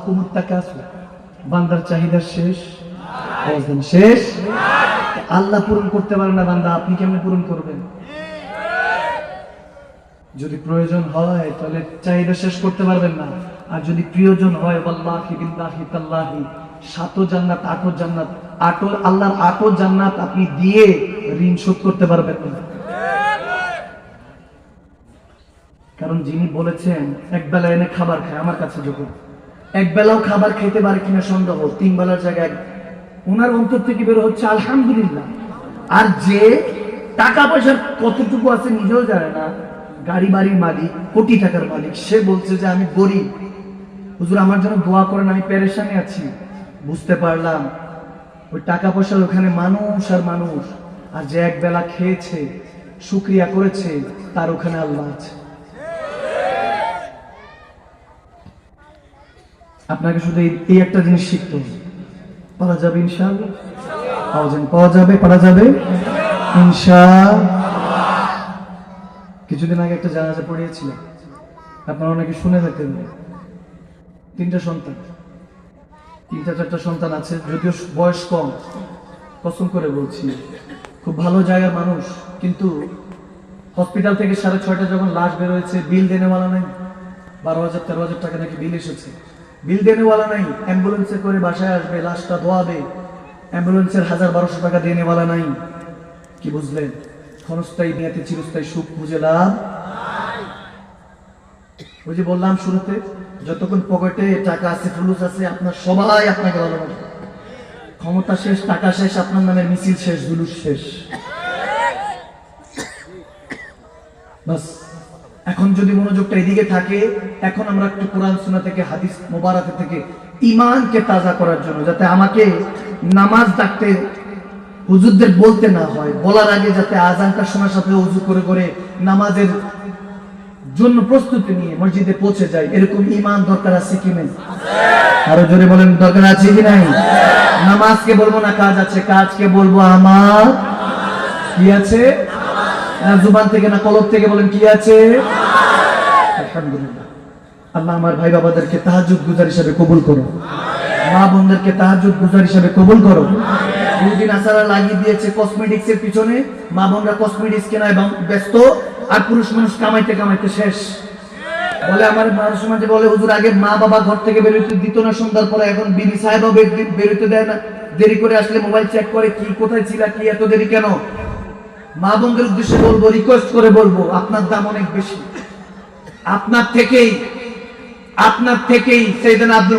আলহাকুমুত তাকাসুর, বান্দার চাহিদা শেষ শেষ। আল্লাহ পূরণ করতে পারে না, বান্দা আপনি কেমনে পূরণ করবেন? যদি প্রয়োজন হয় তাহলে চাহিদা শেষ করতে পারবেন না, আর যদি প্রিয়জন হয় ওয়াল্লাহি বিল্লাহি তাল্লাহি 7 জান্নাত 8 জান্নাত আল্লাহর 8 জান্নাত আপনি দিয়ে ঋণ শোধ করতে পারবেন না। কারণ যিনি বলেছেন এক বেলা এনে খাবার খায় আমার কাছে, যখন এক বেলাও খাবার খেতে পারে কিনা সন্দেহ, 3 বেলার জায়গায় ওনার অন্তর থেকে বের হচ্ছে আলহামদুলিল্লাহ। আর যে টাকা পয়সার কতটুকু আছে নিজেও জানে না, গাড়ি বাড়ির মালিক, কোটি টাকার মালিক, সে বলছে যে আমি গরিব, হুজুর আমার জন্য দোয়া করেন, আমি পেরেশানি আছি। বুঝতে পারলাম ওই টাকা পয়সার ওখানে মানুষ আর মানুষ, আর যে এক বেলা খেয়েছে শুকরিয়া করেছে তার ওখানে আল্লাহ আছে। আপনাকে শুধু এই একটা জিনিস শিখতে হবে, পারা যাবে ইনশাআল্লাহ, পাওয়া যাবে, পারা যাবে ইনশাআল্লাহ। কিছুদিন আগে একটা জানাজা পড়িয়েছিলাম, আপনারা অনেকে শুনে থাকতেন। 3টা সন্তান, 3টা-4টা সন্তান আছে, যদিও বয়স কম, কসম করে বলছি খুব ভালো জায়গার মানুষ, কিন্তু হসপিটাল থেকে 6:30 যখন লাশ বের হয়েছে, বিল দেনেওয়ালা নাই। 12,000-13,000 টাকা নাকি বিল এসেছে, বিল দেনেওয়ালা নাই। অ্যাম্বুলেন্সে করে বাসায় আসবে, লাশটা ধোয়াবে, অ্যাম্বুলেন্সের 1,000-1,200 টাকা দেনেওয়ালা নাই। কি বুঝলেন? ক্ষণস্থায়ী মেয়াদে চিরস্থায়ী সুখ বুঝে লাভ। ওই যে বললাম শুরুতে, যতক্ষণ পকেটে টাকা আছে, ফুলুস আছে, আপনার সবাই আপনাকে ভালোবাসে। ক্ষমতা শেষ, টাকা শেষ, আপনার নামের মিছিল শেষ, জুলুস শেষ। বাস এখন যদি মনোযোগটা এদিকে থাকে, এখন আমরা একটু কোরআন সুন্নাহ থেকে, হাদিস মোবারক থেকে ঈমানকে তাজা করার জন্য, যাতে আমাকে নামাজ ডাকতে হুজুরদের বলতে না হয়, বলার আগে যাতে আযানটা শোনার সাথে ওযু করে করে নামাজের জন্য প্রস্তুতি নিয়ে মসজিদে পৌঁছে যায়, এরকম ঈমান দরকার আছে কি নাই? আরো জোরে বলেন, দরকার আছে কি নাই? নামাজকে বলবো না কাজ আছে, কাজকে বলবো আমার কি আছে, না জুবান থেকে না কলব থেকে, বলেন কি আছে? আলহামদুলিল্লাহ। আল্লাহ আমার ভাই বাবাদেরকে তাহাজ্জুদ গুজার হিসেবে কবুল করো, মা বোনদেরকে তাহাজ্জুদ গুজার হিসেবে কবুল করো। দুদিন আসারা লাগিয়ে দিয়েছে কসমেটিক্স এর পিছনে, মা বোনরা কসমেটিক্স কেনায় ব্যস্ত, আর পুরুষ মানুষ কামাইতে কামাইতে শেষ। বলে আমার মানুষ সমাজে বলে, হুজুর আগে মা বাবা ঘর থেকে বেরোতে দিত না সন্ধ্যার পরে, এখন বিবি সাহেবা বেরোতে দেয় না, দেরি করে আসলে মোবাইল চেক করে, কি কোথায় ছিলা, কি এত দেরি কেন? মা বোনদের উদ্দেশ্যে বলবো, রিকোয়েস্ট করে বলবো, আপনার দাম অনেক বেশি। আপনার থেকেই সাইয়েদনা আব্দুল